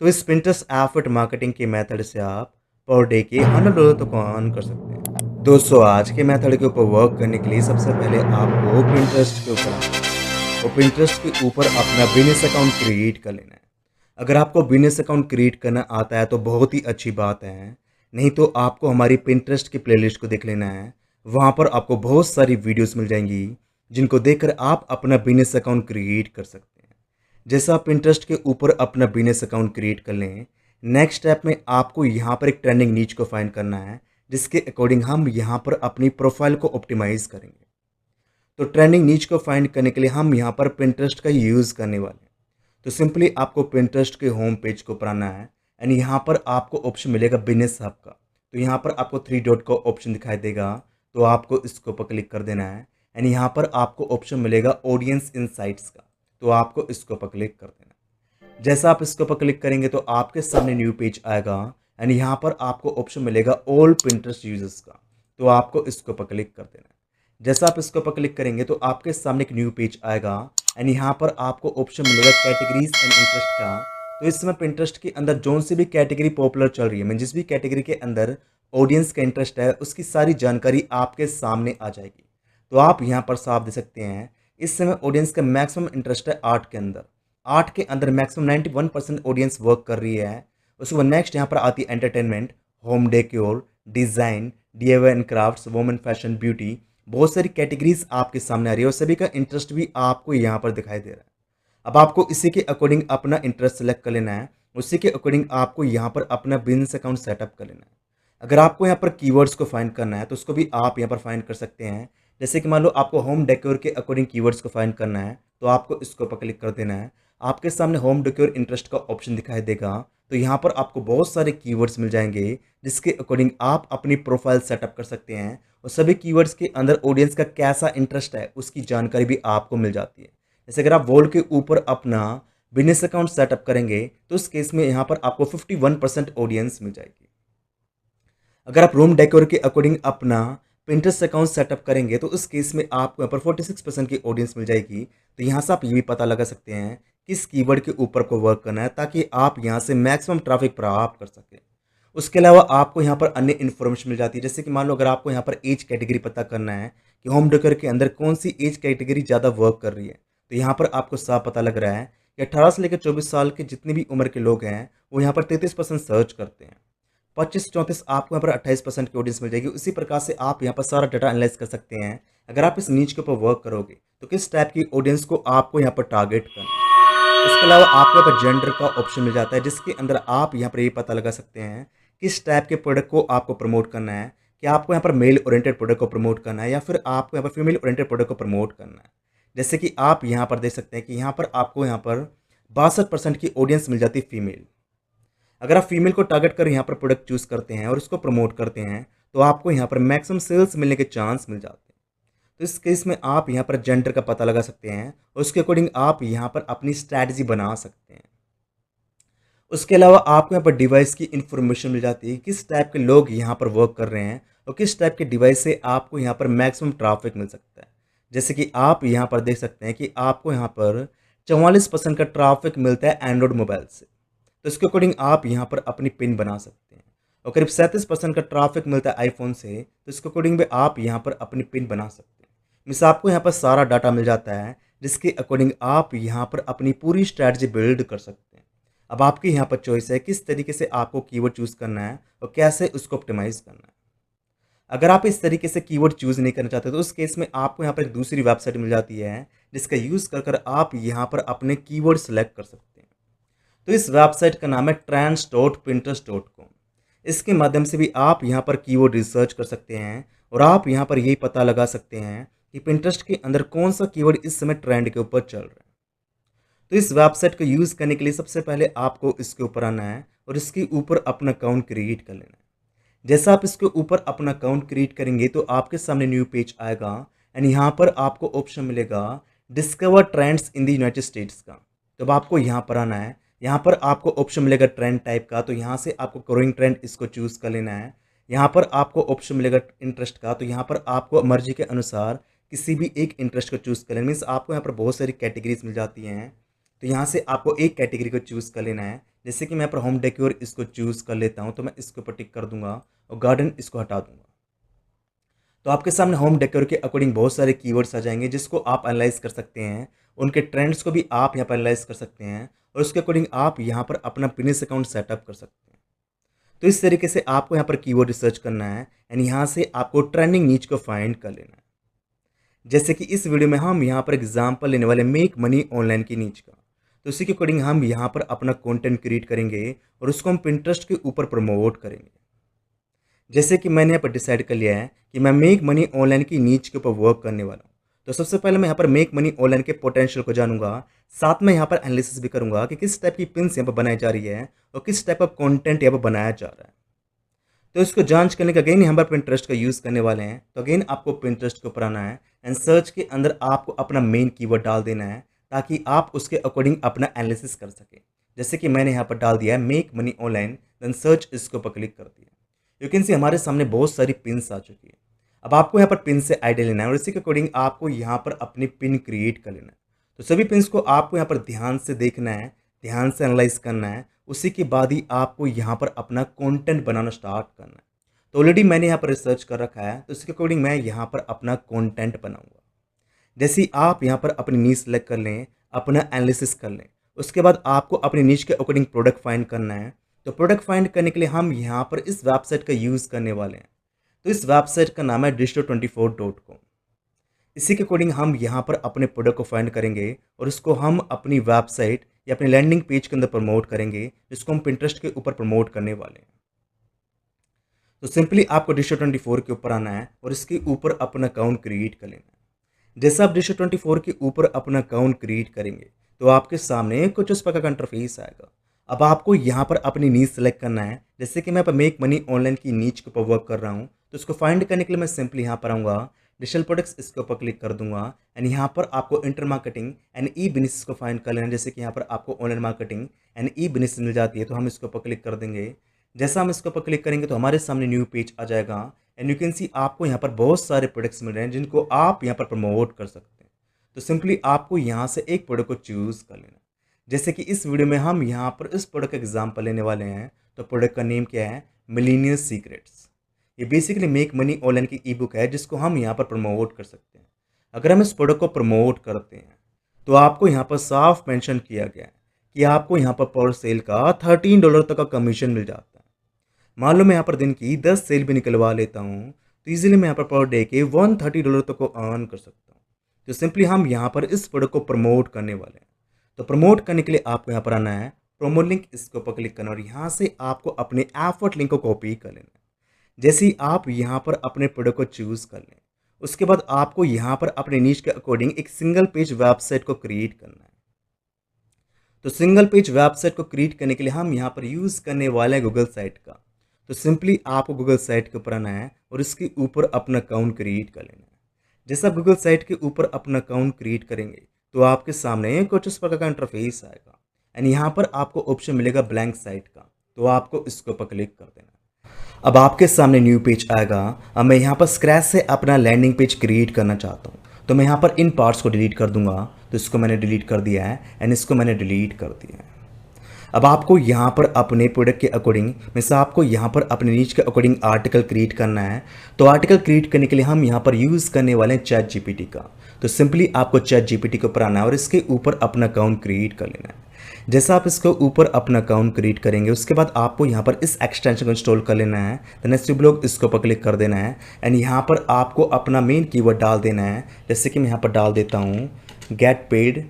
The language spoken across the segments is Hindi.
तो इस Pinterest एफर्ट मार्केटिंग के मेथड से आप पर डे के $100 तक अर्न कर सकते हैं। दोस्तों, आज के मेथड के ऊपर वर्क करने के लिए सबसे पहले आपको Pinterest के ऊपर आना है और Pinterest के ऊपर अपना बिजनेस अकाउंट क्रिएट कर लेना है। अगर आपको बिजनेस अकाउंट क्रिएट करना आता है तो बहुत ही अच्छी बात है, नहीं तो आपको हमारी Pinterest की प्लेलिस्ट को देख लेना है। वहाँ पर आपको बहुत सारी वीडियोस मिल जाएंगी जिनको देखकर आप अपना बिजनेस अकाउंट क्रिएट कर सकते हैं। जैसा आप Pinterest के ऊपर अपना बिजनेस अकाउंट क्रिएट कर लें, नेक्स्ट स्टेप में आपको यहाँ पर एक ट्रेंडिंग नीच को फाइंड करना है, जिसके अकॉर्डिंग हम यहाँ पर अपनी प्रोफाइल को ऑप्टिमाइज करेंगे। तो ट्रेंडिंग नीच को फाइंड करने के लिए हम यहाँ पर Pinterest का यूज़ करने वाले हैं। तो सिंपली आपको Pinterest के होम पेज को ऊपर आना है एंड यहाँ पर आपको ऑप्शन मिलेगा बिजनेस हब का। तो यहाँ पर आपको 3 डॉट का ऑप्शन दिखाई देगा, तो आपको इसके ऊपर क्लिक कर देना है एंड यहाँ पर आपको ऑप्शन मिलेगा ऑडियंस इनसाइट्स का। तो आपको इसके ऊपर क्लिक कर देना है। जैसा आप इसके ऊपर क्लिक करेंगे तो आपके सामने न्यू पेज आएगा एंड यहाँ पर आपको ऑप्शन मिलेगा ऑल Pinterest यूजर्स का। तो आपको इसके ऊपर क्लिक कर देना है। जैसा आप इसके ऊपर क्लिक करेंगे तो आपके सामने एक न्यू पेज आएगा एंड यहाँ पर आपको ऑप्शन मिलेगा कैटेगरीज एंड इंटरेस्ट का। तो इस समय Pinterest के अंदर जोन सी भी कैटेगरी पॉपुलर चल रही है, मैं जिस भी कैटेगरी के अंदर ऑडियंस का इंटरेस्ट है उसकी सारी जानकारी आपके सामने आ जाएगी। तो आप यहाँ पर साफ देख सकते हैं, इस समय ऑडियंस का मैक्सिमम इंटरेस्ट है आर्ट के अंदर। आर्ट के अंदर मैक्सिमम 91% ऑडियंस वर्क कर रही है। उसके बाद नेक्स्ट यहाँ पर आती है entertainment, home decor, design, DIY and crafts, women fashion, beauty. बहुत सारी कैटेगरीज आपके सामने आ रही है और सभी का इंटरेस्ट भी आपको यहाँ पर दिखाई दे रहा है। अब आपको इसी के अकॉर्डिंग अपना इंटरेस्ट सेलेक्ट कर लेना है, उसी के अकॉर्डिंग आपको यहाँ पर अपना बिजनेस अकाउंट सेटअप कर लेना है। अगर आपको यहाँ पर कीवर्ड्स को फाइंड करना है तो उसको भी आप यहाँ पर फाइंड कर सकते हैं। जैसे कि मान लो आपको होम डेकोर के अकॉर्डिंग कीवर्ड्स को फाइंड करना है तो आपको इसके ऊपर क्लिक कर देना है। आपके सामने होम डेकोर इंटरेस्ट का ऑप्शन दिखाई देगा, तो यहाँ पर आपको बहुत सारे कीवर्ड्स मिल जाएंगे जिसके अकॉर्डिंग आप अपनी प्रोफाइल सेटअप कर सकते हैं और सभी कीवर्ड्स के अंदर ऑडियंस का कैसा इंटरेस्ट है उसकी जानकारी भी आपको मिल जाती है। जैसे अगर आप वॉल के ऊपर अपना बिजनेस अकाउंट सेटअप करेंगे तो उस केस में यहाँ पर आपको 51% ऑडियंस मिल जाएगी। अगर आप रूम डेकोर के अकॉर्डिंग अपना Pinterest अकाउंट सेटअप करेंगे तो उस केस में आपको यहाँ पर 46% की ऑडियंस मिल जाएगी। तो यहाँ से आप ये भी पता लगा सकते हैं किस कीवर्ड के ऊपर को वर्क करना है ताकि आप यहाँ से मैक्सिमम ट्रैफिक प्राप्त कर सकें। उसके अलावा आपको यहाँ पर अन्य इन्फॉर्मेशन मिल जाती है, जैसे कि मान लो अगर आपको यहाँ पर एज कैटेगरी पता करना है कि होम डेकोर के अंदर कौन सी एज कैटेगरी ज़्यादा वर्क कर रही है, तो यहाँ पर आपको साफ पता लग रहा है कि 18 से लेकर 24 साल के जितनी भी उम्र के लोग हैं वो यहाँ पर 33% सर्च करते हैं। 25-34 आपको यहाँ पर 28% की ऑडियंस मिल जाएगी। उसी प्रकार से आप यहाँ पर सारा डाटा एनालाइज कर सकते हैं। अगर आप इस नीच के ऊपर वर्क करोगे तो किस टाइप की ऑडियंस को आपको यहाँ पर टारगेट करना है। इसके अलावा आपको यहाँ पर जेंडर का ऑप्शन मिल जाता है जिसके अंदर आप यहाँ पर ये पता लगा सकते हैं किस टाइप के प्रोडक्ट को आपको प्रमोट करना है, कि आपको यहाँ पर मेल ओरिएंटेड प्रोडक्ट को प्रमोट करना है या फिर आपको यहाँ पर फीमेल ओरिएंटेड प्रोडक्ट को प्रमोट करना है। जैसे कि आप यहाँ पर देख सकते हैं कि यहाँ पर आपको यहाँ पर 62% की ऑडियंस मिल जाती है फीमेल। अगर आप फीमेल को टारगेट कर यहाँ पर प्रोडक्ट चूज़ करते हैं और उसको प्रमोट करते हैं तो आपको यहाँ पर मैक्सिमम सेल्स मिलने के चांस मिल जाते हैं। तो इस केस में आप यहाँ पर जेंडर का पता लगा सकते हैं और उसके अकॉर्डिंग आप यहाँ पर अपनी स्ट्रैटेजी बना सकते हैं। उसके अलावा आपको यहाँ पर डिवाइस की इंफॉर्मेशन मिल जाती है, किस टाइप के लोग यहाँ पर वर्क कर रहे हैं और किस टाइप के डिवाइस से आपको यहाँ पर मैक्सिमम ट्रैफिक मिल सकता है। जैसे कि आप यहाँ पर देख सकते हैं कि आपको यहाँ पर 44% का ट्रैफिक मिलता है एंड्रॉयड मोबाइल से। तो इसके अकॉर्डिंग आप यहाँ पर अपनी पिन बना सकते हैं और करीब 37% का ट्रैफिक मिलता है आईफोन से। तो इसके अकॉर्डिंग भी आप यहाँ पर अपनी पिन बना सकते हैं। मीन्स आपको यहाँ पर सारा डाटा मिल जाता है जिसके अकॉर्डिंग आप यहाँ पर अपनी पूरी स्ट्रैटेजी बिल्ड कर सकते हैं। अब आपकी यहाँ पर चॉइस है किस तरीके से आपको कीवर्ड चूज़ करना है और कैसे उसको ऑप्टिमाइज करना है। अगर आप इस तरीके से कीवर्ड चूज़ नहीं करना चाहते तो उस केस में आपको यहाँ पर एक दूसरी वेबसाइट मिल जाती है जिसका यूज़ कर कर आप यहाँ पर अपने कीवर्ड सेलेक्ट कर सकते हैं। तो इस वेबसाइट का नाम है trends.pinterest.com। इसके माध्यम से भी आप यहाँ पर कीवर्ड रिसर्च कर सकते हैं और आप यहाँ पर यही पता लगा सकते हैं कि Pinterest के अंदर कौन सा कीवर्ड इस समय ट्रेंड के ऊपर चल रहा है। तो इस वेबसाइट को यूज़ करने के लिए सबसे पहले आपको इसके ऊपर आना है और इसके ऊपर अपना अकाउंट क्रिएट कर लेना है। जैसा आप इसके ऊपर अपना अकाउंट क्रिएट करेंगे तो आपके सामने न्यू पेज आएगा एंड यहाँ पर आपको ऑप्शन मिलेगा discover trends in the United states का। तो अब आपको यहाँ पर आना है, यहाँ पर आपको ऑप्शन मिलेगा ट्रेंड टाइप का, तो यहाँ से आपको करोइंग ट्रेंड इसको चूज़ कर लेना है। यहाँ पर आपको ऑप्शन मिलेगा इंटरेस्ट का, तो यहाँ पर आपको मर्जी के अनुसार किसी भी एक इंटरेस्ट को चूज़ कर लेना। मीन्स आपको यहाँ पर बहुत सारी कैटेगरीज मिल जाती हैं, तो यहाँ से आपको एक कैटेगरी को चूज़ कर लेना है जैसे कि मैं यहाँ पर होम डेकोर इसको चूज़ कर लेता हूँ, तो मैं इसके ऊपर टिक कर दूँगा और गार्डन इसको हटा दूँगा। तो आपके सामने होम डेकोर के अकॉर्डिंग बहुत सारे कीवर्ड्स आ जाएँगे जिसको आप एनालाइज़ कर सकते हैं। उनके ट्रेंड्स को भी आप यहाँ पर एनालाइज़ कर सकते हैं और उसके अकॉर्डिंग आप यहाँ पर अपना बिज़नेस अकाउंट सेटअप कर सकते हैं। तो इस तरीके से आपको यहाँ पर कीवर्ड रिसर्च करना है एंड यहाँ से आपको ट्रेंडिंग नीच को फाइंड कर लेना है। जैसे कि इस वीडियो में हम यहाँ पर एग्जांपल लेने वाले मेक मनी ऑनलाइन की नीच का। तो उसी के अकॉर्डिंग हम यहाँ पर अपना कंटेंट क्रिएट करेंगे और उसको हम पिंटरेस्ट के ऊपर प्रमोट करेंगे। जैसे कि मैंने यहाँ पर डिसाइड कर लिया है कि मैं मेक मनी ऑनलाइन की नीच के ऊपर वर्क करने वाला हूँ। तो सबसे पहले मैं यहाँ पर मेक मनी ऑनलाइन के पोटेंशियल को जानूंगा, साथ में यहाँ पर एनालिसिस भी करूंगा कि किस टाइप की पिन्स यहाँ पर बनाई जा रही है और किस टाइप का कंटेंट यहाँ पर बनाया जा रहा है। तो इसको जांच करने का अगेन यहाँ पर पिंटरेस्ट का यूज़ करने वाले हैं। तो अगेन आपको पिंटरेस्ट के ऊपर आना है एंड सर्च के अंदर आपको अपना मेन कीवर्ड डाल देना है ताकि आप उसके अकॉर्डिंग अपना एनालिसिस कर सकें। जैसे कि मैंने यहाँ पर डाल दिया है make money online, then search इसके ऊपर क्लिक कर दिया। यू कैन सी हमारे सामने बहुत सारी पिन्स आ चुकी है। अब आपको यहाँ पर पिन से आइडिया लेना है और इसी के अकॉर्डिंग आपको यहाँ पर अपनी पिन क्रिएट कर लेना है। तो सभी पिन्स को आपको यहाँ पर ध्यान से देखना है, ध्यान से एनालाइज करना है। उसी के बाद ही आपको यहाँ पर अपना कंटेंट बनाना स्टार्ट करना है। तो ऑलरेडी मैंने यहाँ पर रिसर्च कर रखा है, तो इसके अकॉर्डिंग मैं यहाँ पर अपना कंटेंट बनाऊंगा। जैसे ही आप यहाँ पर अपनी नीश सेलेक्ट कर लें, अपना एनालिसिस कर लें, उसके बाद आपको अपनी नीश के अकॉर्डिंग प्रोडक्ट फाइंड करना है। तो प्रोडक्ट फाइंड करने के लिए हम यहाँ पर इस वेबसाइट का यूज़ करने वाले हैं। तो इस वेबसाइट का नाम है digital24.com। इसी के अकॉर्डिंग हम यहाँ पर अपने प्रोडक्ट को फाइंड करेंगे और उसको हम अपनी वेबसाइट या अपने लैंडिंग पेज के अंदर प्रमोट करेंगे, जिसको हम पिंटरेस्ट के ऊपर प्रमोट करने वाले हैं। तो सिंपली आपको digital24 के ऊपर आना है और इसके ऊपर अपना अकाउंट क्रिएट कर लेना है। जैसे आप digital24 के ऊपर अपना अकाउंट क्रिएट करेंगे तो आपके सामने कुछ उस प्रकार का इंटरफेस आएगा। अब आपको यहाँ पर अपनी नीच सेलेक्ट करना है। जैसे कि मैं यहाँ पर मेक मनी ऑनलाइन की नीच के ऊपर वर्क कर रहा हूँ, तो इसको फाइंड करने के लिए मैं सिंपली यहाँ पर आऊँगा, डिजिटल प्रोडक्ट्स इसके ऊपर क्लिक कर दूंगा एंड यहाँ पर आपको inter marketing and e business को फाइंड कर लेना। जैसे कि यहाँ पर आपको online marketing and e business मिल जाती है, तो हम इसके ऊपर क्लिक कर देंगे। जैसा हम इसके ऊपर क्लिक करेंगे तो हमारे सामने न्यू पेज आ जाएगा एंड यू कैन सी आपको यहाँ पर बहुत सारे प्रोडक्ट्स मिल रहे हैं जिनको आप यहाँ पर प्रमोट कर सकते हैं। तो सिंपली आपको यहाँ से एक प्रोडक्ट को चूज़ कर लेना। जैसे कि इस वीडियो में हम यहाँ पर इस प्रोडक्ट का एग्जाम्पल लेने वाले हैं। तो प्रोडक्ट का नेम क्या है? Millionaire secrets. ये बेसिकली मेक मनी ऑनलाइन की ई बुक है जिसको हम यहाँ पर प्रमोट कर सकते हैं। अगर हम इस प्रोडक्ट को प्रमोट करते हैं तो आपको यहाँ पर साफ मेंशन किया गया है कि आपको यहाँ पर सेल का $13 तक का कमीशन मिल जाता है। मान लो मैं यहाँ पर दिन की 10 सेल भी निकलवा लेता हूँ तो इजीली मैं यहाँ पर डे के $130 तक को अर्न कर सकता हूँ। तो सिंपली हम यहाँ पर इस प्रोडक्ट को प्रमोट करने वाले हैं। तो प्रमोट करने के लिए आपको यहाँ पर आना है, प्रोमो लिंक इसके ऊपर क्लिक करना और यहाँ से आपको अपने एफर्ट लिंक को कॉपी कर लेना है। जैसे ही आप यहाँ पर अपने प्रोडक्ट को चूज़ कर लें, उसके बाद आपको यहाँ पर अपने नीश के अकॉर्डिंग एक सिंगल पेज वेबसाइट को क्रिएट करना है। तो सिंगल पेज वेबसाइट को क्रिएट करने के लिए हम यहाँ पर यूज़ करने वाले हैं गूगल साइट का। तो सिंपली आपको गूगल साइट के ऊपर आना है और इसके ऊपर अपना अकाउंट क्रिएट कर लेना है। जैसे आप गूगल साइट के ऊपर अपना अकाउंट क्रिएट करेंगे तो आपके सामने कुछ इस प्रकार का इंटरफेस आएगा एंड यहाँ पर आपको ऑप्शन मिलेगा ब्लैंक साइट का, तो आपको इसके ऊपर क्लिक कर देना। अब आपके सामने न्यू पेज आएगा। अब मैं यहाँ पर स्क्रैच से अपना लैंडिंग पेज क्रिएट करना चाहता हूँ, तो मैं यहाँ पर इन पार्ट्स को डिलीट कर दूंगा। तो इसको मैंने डिलीट कर दिया है एंड इसको मैंने डिलीट कर दिया है। अब आपको यहाँ पर अपने प्रोडक्ट के अकॉर्डिंग मीन्स आपको यहाँ पर अपने नीच के अकॉर्डिंग आर्टिकल क्रिएट करना है। तो आर्टिकल क्रिएट करने के लिए हम यहाँ पर यूज़ करने वाले हैं चैट जीपीटी का। तो सिंपली आपको चैट जीपीटी के ऊपर आना है और इसके ऊपर अपना अकाउंट क्रिएट कर लेना है। जैसा आप इसके ऊपर अपना अकाउंट क्रिएट करेंगे उसके बाद आपको यहाँ पर इस एक्सटेंशन को इंस्टॉल कर लेना है। देन नेक्स्ट ब्लॉग इसके ऊपर क्लिक कर देना है एंड यहाँ पर आपको अपना मेन कीवर्ड डाल देना है। जैसे कि मैं यहाँ पर डाल देता हूँ get paid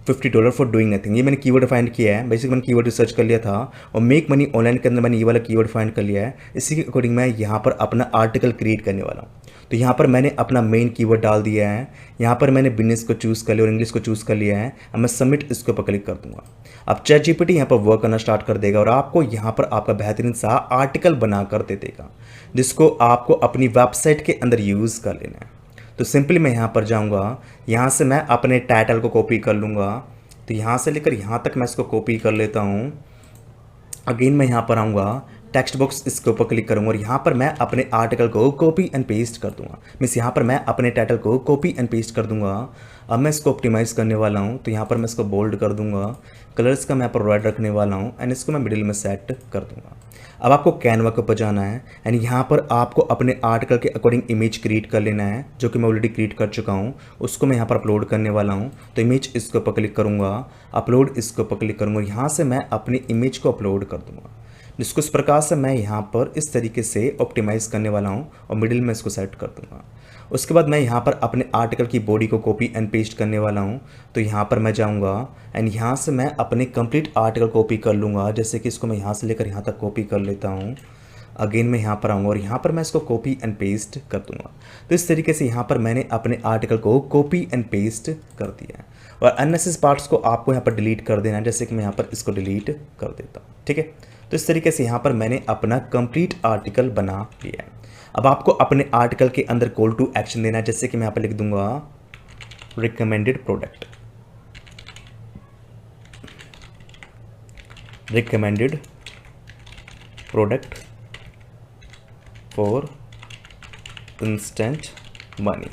$50 for doing nothing. ये मैंने कीवर्ड फाइंड किया है। बेसिक मैंने कीवर्ड रिसर्च कर लिया था और मेक मनी ऑनलाइन के अंदर मैंने ये वाला कीवर्ड फाइंड कर लिया है। इसी के अकॉर्डिंग मैं यहाँ पर अपना आर्टिकल क्रिएट करने वाला हूँ। तो यहाँ पर मैंने अपना मेन कीवर्ड डाल दिया है। यहाँ पर मैंने बिजनेस को चूज़ कर लिया और इंग्लिश को चूज़ कर लिया है। अब मैं सबमिट इसके ऊपर क्लिक कर दूंगा। अब चैट जीपीटी यहाँ पर वर्क करना स्टार्ट कर देगा और आपको यहाँ पर आपका बेहतरीन सा आर्टिकल बना कर दे देगा जिसको आपको अपनी वेबसाइट के अंदर यूज़ कर लेना है। तो सिंपली मैं यहाँ पर जाऊँगा, यहाँ से मैं अपने टाइटल को कॉपी कर लूँगा। तो यहाँ से लेकर यहाँ तक मैं इसको कॉपी कर लेता हूँ। अगेन मैं यहाँ पर आऊँगा, टेक्स्ट बॉक्स इसके ऊपर क्लिक करूँगा और यहाँ पर मैं अपने आर्टिकल को कॉपी एंड पेस्ट कर दूंगा। मीन्स यहाँ पर मैं अपने टाइटल को कॉपी एंड पेस्ट कर दूंगा। अब मैं इसको ऑप्टिमाइज़ करने वाला हूँ, तो यहाँ पर मैं इसको बोल्ड कर दूंगा, कलर्स का मैं यहाँ पर रेड रखने वाला हूँ एंड इसको मैं मिडिल में सेट कर दूंगा। अब आपको कैनवा के ऊपर जाना है एंड यहाँ पर आपको अपने आर्टिकल के अकॉर्डिंग इमेज क्रिएट कर लेना है, जो कि मैं ऑलरेडी क्रिएट कर चुका हूँ। उसको मैं यहाँ पर अपलोड करने वाला हूँ। तो इमेज इसके ऊपर क्लिक करूँगा, अपलोड इसके ऊपर क्लिक करूँगा, यहाँ से मैं अपनी इमेज को अपलोड कर दूँगा, जिसको इस प्रकार से मैं यहाँ पर इस तरीके से ऑप्टिमाइज़ करने वाला हूँ और मिडिल में इसको सेट कर दूँगा। उसके बाद मैं यहाँ पर अपने आर्टिकल की बॉडी को कॉपी एंड पेस्ट करने वाला हूँ। तो यहाँ पर मैं जाऊँगा एंड यहाँ से मैं अपने कंप्लीट आर्टिकल कॉपी कर लूँगा। जैसे कि इसको मैं यहाँ से लेकर यहाँ तक कॉपी कर लेता हूँ। अगेन मैं यहाँ पर आऊँगा और यहाँ पर मैं इसको कॉपी एंड पेस्ट कर दूँगा। तो इस तरीके से यहाँ पर मैंने अपने आर्टिकल को कॉपी एंड पेस्ट कर दिया है और अननेसेसरी पार्ट्स को आपको यहाँ पर डिलीट कर देना है। जैसे कि मैं यहाँ पर इसको डिलीट कर देता हूँ, ठीक है। तो इस तरीके से यहाँ पर मैंने अपना कंप्लीट आर्टिकल बना लिया है। अब आपको अपने आर्टिकल के अंदर कॉल टू एक्शन देना है। जैसे कि मैं यहाँ पर लिख दूंगा recommended product, recommended product for instant money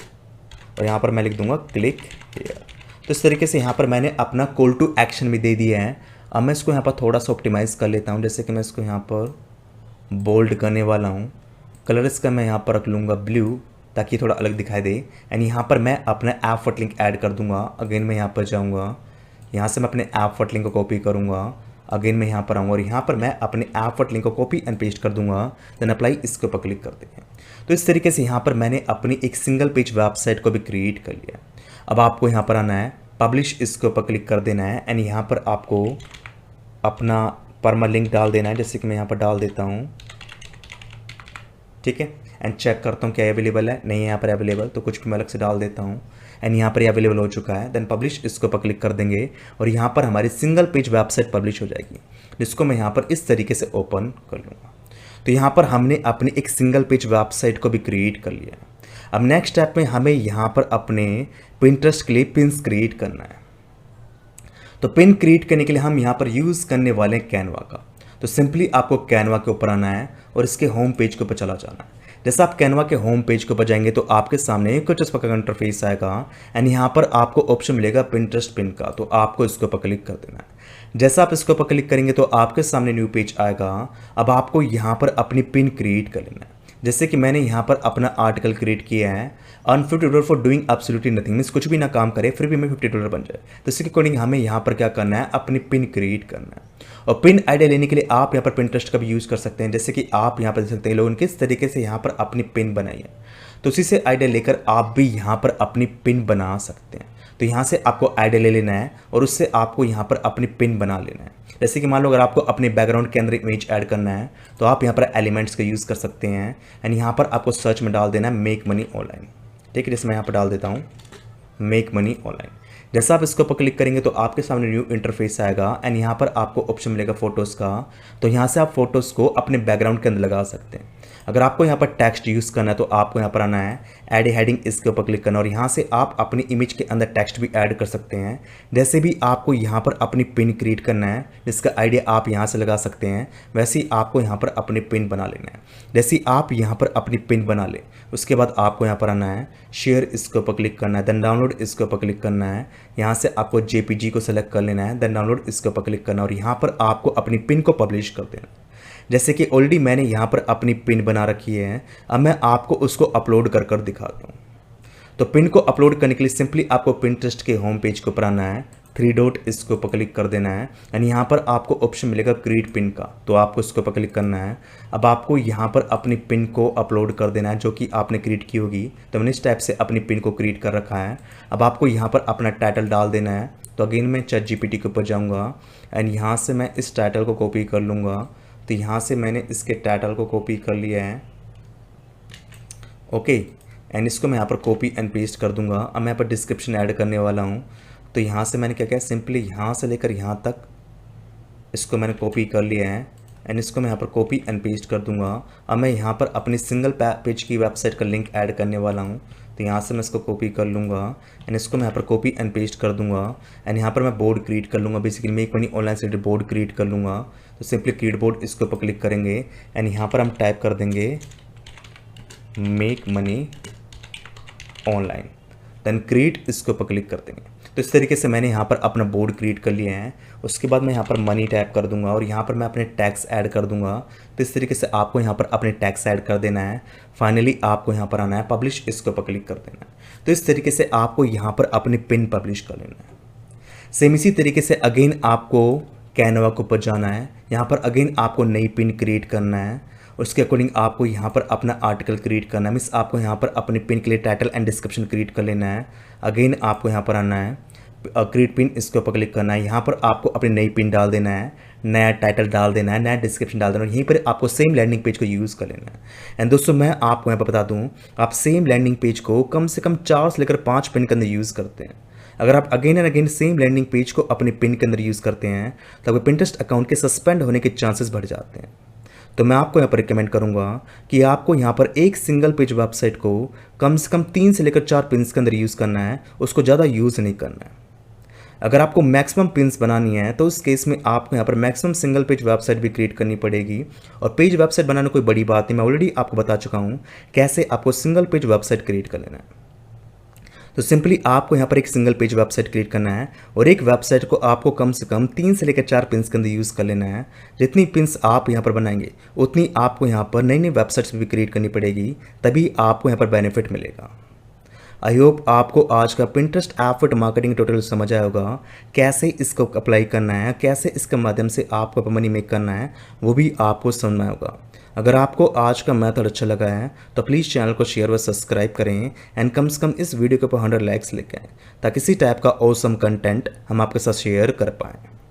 और यहाँ पर मैं लिख दूंगा क्लिक हियर। तो इस तरीके से यहाँ पर मैंने अपना कॉल टू एक्शन भी दे दिया है। अब मैं इसको यहाँ पर थोड़ा सा ऑप्टिमाइज़ कर लेता हूँ। जैसे कि मैं इसको यहाँ पर बोल्ड करने वाला हूँ, कलर इसका मैं यहाँ पर रख लूँगा ब्लू, ताकि थोड़ा अलग दिखाई दे। एंड यहाँ पर मैं अपना ऐप फॉट लिंक ऐड कर दूँगा। अगेन मैं यहाँ पर जाऊँगा, यहाँ से मैं अपने ऐप फॉट लिंक को कॉपी करूँगा। अगेन मैं यहाँ पर आऊँगा और यहाँ पर मैं अपने ऐप फॉट लिंक को कॉपी एंड पेस्ट कर दूँगा। देन अप्लाई इसके ऊपर क्लिक करते हैं। तो इस तरीके से यहाँ पर मैंने अपनी एक सिंगल पेज वेबसाइट को भी क्रिएट कर लिया। अब आपको यहाँ पर आना है, पब्लिश इसके ऊपर क्लिक कर देना है एंड यहाँ पर आपको अपना परमा लिंक डाल देना है। जैसे कि मैं यहाँ पर डाल देता हूँ, ठीक है। एंड चेक करता हूँ क्या अवेलेबल है, नहीं है यहाँ पर अवेलेबल, तो कुछ भी मैं अलग से डाल देता हूँ। एंड यहाँ पर अवेलेबल हो चुका है। देन पब्लिश इसके ऊपर क्लिक कर देंगे और यहाँ पर हमारी सिंगल पेज वेबसाइट पब्लिश हो जाएगी, जिसको मैं यहाँ पर इस तरीके से ओपन कर लूँगा। तो यहाँ पर हमने अपनी एक सिंगल पेज वेबसाइट को भी क्रिएट कर लिया है। अब नेक्स्ट स्टेप में हमें यहाँ पर अपने पिंटरेस्ट के लिए पिन्स क्रिएट करना है। तो पिन क्रिएट करने के लिए हम यहाँ पर यूज़ करने वाले हैं कैनवा का। तो सिंपली आपको कैनवा के ऊपर आना है और इसके होम पेज के ऊपर चला जाना है। जैसे आप कैनवा के होम पेज के ऊपर जाएंगे तो आपके सामने कुछ इस प्रकार का इंटरफेस आएगा एंड यहाँ पर आपको ऑप्शन मिलेगा पिंटरेस्ट पिन का। तो आपको इसके ऊपर क्लिक कर देना है। जैसा आप इसके ऊपर क्लिक करेंगे तो आपके सामने न्यू पेज आएगा। अब आपको यहाँ पर अपनी पिन क्रिएट कर लेना है। जैसे कि मैंने यहाँ पर अपना आर्टिकल क्रिएट किया है, earn $50 for doing absolutely nothing, means कुछ भी ना काम करे फिर भी मैं $50 बन जाए। तो इसके अकॉर्डिंग हमें यहाँ पर क्या करना है, अपनी पिन क्रिएट करना है। और पिन आइडिया लेने के लिए आप यहाँ पर पिंटरेस्ट का भी यूज़ कर सकते हैं। जैसे कि आप यहाँ पर देख सकते हैं लोगों ने किस तरीके से यहाँ पर अपनी पिन बनाई है। तो उसी से आइडिया लेकर आप भी यहाँ पर अपनी पिन बना सकते हैं। तो यहाँ से आपको आइडिया ले लेना है और उससे आपको यहाँ पर अपनी पिन बना लेना है। जैसे कि मान लो अगर आपको अपने बैकग्राउंड के अंदर इमेज ऐड करना है तो आप यहाँ पर एलिमेंट्स का यूज़ कर सकते हैं एंड यहाँ पर आपको सर्च में डाल देना है मेक मनी ऑनलाइन, ठीक है। जैसे मैं यहाँ पर डाल देता हूँ मेक मनी ऑनलाइन। जैसा आप इसके ऊपर क्लिक करेंगे तो आपके सामने न्यू इंटरफेस आएगा एंड यहाँ पर आपको ऑप्शन मिलेगा फोटोज़ का। तो यहाँ से आप फोटोज़ को अपने बैकग्राउंड के अंदर लगा सकते हैं। अगर आपको यहाँ पर टेक्स्ट यूज़ करना है तो आपको यहाँ पर आना है, ऐड हेडिंग इसके ऊपर क्लिक करना और यहाँ से आप अपनी इमेज के अंदर टेक्स्ट भी ऐड कर सकते हैं। जैसे भी आपको यहाँ पर अपनी पिन क्रिएट करना है, जिसका आइडिया आप यहाँ से लगा सकते हैं, वैसे ही आपको यहाँ पर अपनी पिन बना लेना है। जैसे ही आप यहाँ पर अपनी पिन बना लें उसके बाद आपको यहाँ पर आना है, शेयर इसके ऊपर क्लिक करना है, देन डाउनलोड इसके ऊपर क्लिक करना है। यहाँ से आपको JPG को सेलेक्ट कर लेना है, देन डाउनलोड इसके ऊपर क्लिक करना और यहाँ पर आपको अपनी पिन को पब्लिश कर देना है। जैसे कि ऑलरेडी मैंने यहाँ पर अपनी पिन बना रखी है, अब मैं आपको उसको अपलोड कर कर दिखाता हूँ। तो पिन को अपलोड करने के लिए सिंपली आपको पिंटरेस्ट के होम पेज के ऊपर आना है, 3 डॉट इसके ऊपर क्लिक कर देना है एंड यहाँ पर आपको ऑप्शन मिलेगा क्रिएट पिन का। तो आपको इसके ऊपर क्लिक करना है। अब आपको यहाँ पर अपनी पिन को अपलोड कर देना है जो कि आपने क्रिएट की होगी। तो मैंने इस टाइप से अपनी पिन को क्रिएट कर रखा है। अब आपको यहाँ पर अपना टाइटल डाल देना है। तो अगेन मैं ChatGPT के ऊपर जाऊँगा एंड यहाँ से मैं इस टाइटल को कॉपी कर लूँगा। तो यहाँ से मैंने इसके टाइटल को कॉपी कर लिया है, ओके। एंड इसको मैं यहाँ पर कॉपी एंड पेस्ट कर दूंगा। अब मैं यहाँ पर डिस्क्रिप्शन ऐड करने वाला हूँ। तो यहाँ से मैंने क्या किया, सिंपली यहाँ से लेकर यहाँ तक इसको मैंने कॉपी कर लिया है एंड इसको मैं यहाँ पर कॉपी एंड पेस्ट कर दूंगा। अब मैं यहाँ पर अपनी सिंगल पेज की वेबसाइट का लिंक ऐड करने वाला हूँ। तो यहाँ से मैं इसको कॉपी कर लूँगा एंड इसको मैं यहाँ पर कॉपी एंड पेस्ट कर दूँगा एंड यहाँ पर मैं बोर्ड क्रिएट कर लूँगा। बेसिकली मेक मनी ऑनलाइन से रिलेटेड बोर्ड क्रिएट कर लूँगा। तो सिंपली क्रिएट बोर्ड इसके ऊपर क्लिक करेंगे एंड यहाँ पर हम टाइप कर देंगे make money online, then create इसके ऊपर क्लिक कर देंगे। तो इस तरीके से मैंने यहाँ पर अपना बोर्ड क्रिएट कर लिया है। उसके बाद मैं यहाँ पर मनी टाइप कर दूंगा और यहाँ पर मैं अपने टैक्स ऐड कर दूंगा। तो इस तरीके से आपको यहाँ पर अपने टैक्स ऐड कर देना है। फाइनली आपको यहाँ पर आना है पब्लिश, इसके ऊपर क्लिक कर देना है। तो इस तरीके से आपको यहाँ पर अपनी पिन पब्लिश कर लेना है। सेम इसी तरीके से अगेन आपको कैनवा के ऊपर जाना है। यहाँ पर अगेन आपको नई पिन क्रिएट करना है। उसके अकॉर्डिंग आपको यहाँ पर अपना आर्टिकल क्रिएट करना है। मीन्स आपको यहाँ पर अपनी पिन के लिए टाइटल एंड डिस्क्रिप्शन क्रिएट कर लेना है। अगेन आपको यहाँ पर आना है क्रिएट पिन, इसके ऊपर क्लिक करना है। यहाँ पर आपको अपनी नई पिन डाल देना है, नया टाइटल डाल देना है, नया डिस्क्रिप्शन डाल देना है। यहीं पर आपको सेम लैंडिंग पेज को यूज़ कर लेना है। एंड दोस्तों मैं आपको यहाँ पर बता दूँ, आप सेम लैंडिंग पेज को कम से कम 4 से लेकर 5 पिन के अंदर यूज़ करते हैं। अगर आप again and again same landing page को अपने पिन के अंदर यूज़ करते हैं तो आपके पिंटरेस्ट अकाउंट के सस्पेंड होने के चांसेस बढ़ जाते हैं। तो मैं आपको यहाँ पर रिकमेंड करूँगा कि आपको यहाँ पर एक सिंगल पेज वेबसाइट को कम से कम 3 से लेकर 4 पिन्स के अंदर यूज़ करना है, उसको ज़्यादा यूज़ नहीं करना है। अगर आपको मैक्सिमम पिन्स बनानी है तो उस केस में आपको यहाँ पर मैक्सिमम सिंगल पेज वेबसाइट भी क्रिएट करनी पड़ेगी। और पेज वेबसाइट बनाना कोई बड़ी बात नहीं, मैं ऑलरेडी आपको बता चुका हूँ कैसे आपको सिंगल पेज वेबसाइट क्रिएट कर लेना है। तो सिंपली आपको यहाँ पर एक सिंगल पेज वेबसाइट क्रिएट करना है और एक वेबसाइट को आपको कम से कम 3 से लेकर 4 पिन्स के अंदर यूज़ कर लेना है। जितनी पिन्स आप यहाँ पर बनाएंगे उतनी आपको यहाँ पर नई नई वेबसाइट्स भी क्रिएट करनी पड़ेगी, तभी आपको यहाँ पर बेनिफिट मिलेगा। आई होप आपको आज का पिंटरेस्ट एफर्ट मार्केटिंग ट्यूटोरियल समझ आया होगा। कैसे इसको अप्लाई करना है, कैसे इसके माध्यम से आपको मनी मेक करना है, वो भी आपको समझ में आया होगा। अगर आपको आज का मेथड अच्छा लगा है तो प्लीज़ चैनल को शेयर व सब्सक्राइब करें एंड कम से कम इस वीडियो के ऊपर 100 लाइक्स लेके आएँ ताकि इसी टाइप का ऑसम कंटेंट हम आपके साथ शेयर कर पाएँ।